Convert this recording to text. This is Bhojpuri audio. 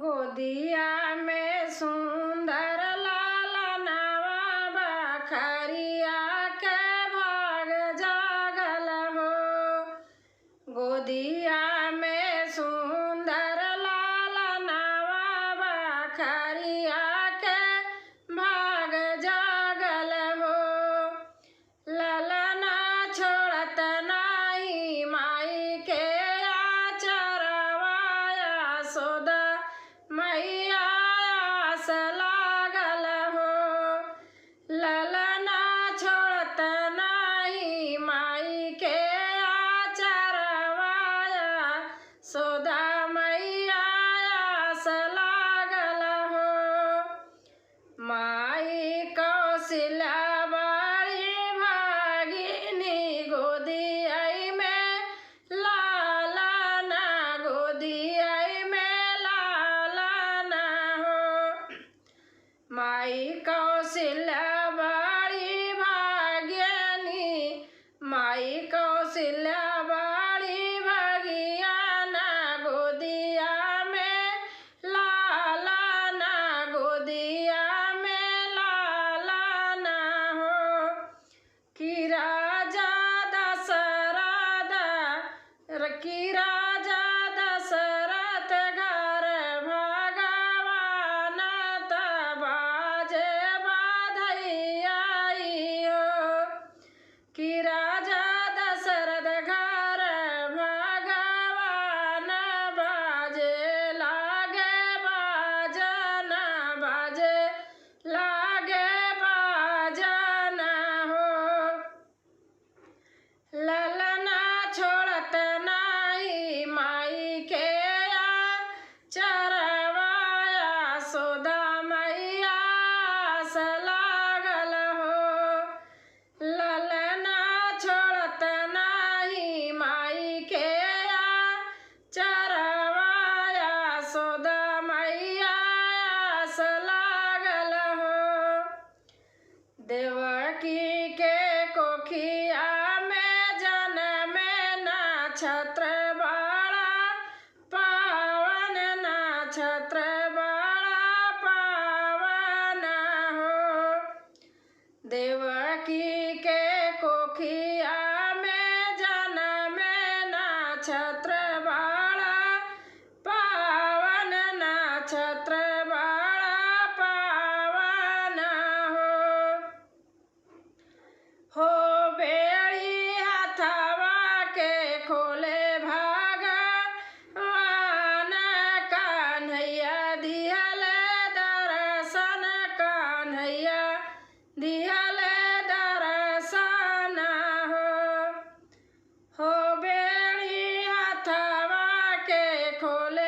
गोदिया में सुंदर लालनवा बखरिया के भाग जागल हो। गोदिया में सुंदर लालनवा बखरिया के भाग जागल हो। ललना छोड़त नाही माई के आचरवा यशोदा मैया आस लागल हो। ललना छोड़त नाही माई के आचरवा यशोदा मैया आस लागल हो। माई कौशल्या बड़ी भागिनी गोदिया में लालना गोदिया में लालना हो। माई कौशल्या बड़ी भाग्यनी माई कौशल्या बड़ी भागियाना गोदिया में लालना गोदिया में लालना हो। कि राजा दशरथ घर भगवान तबाजे बधैया हो। कि राजा दशरथ घर भगवान बाजे लागे बाजन बाजे लागे बाजन हो। ललना छोड़त नाही माई के आचरवा यशोदा मैया आस लागल हो। ललना छोड़त नाही माई के आचरवा यशोदा मैया आस लागल हो। देवकी के कोखिया में जन्मे नक्षत्र बड़ा पावन नक्षत्र बड़ा पावन हो। देवकी के कोखिया में जन्मे नक्षत्र बड़ा पावन नक्षत्र बड़ा पावन हो। बेड़ी हथवा के खोले भगवान कन्हैया दिहल दर्शन कन्हैया दिहल दर्शन हो। बेड़ी हथवा के खोले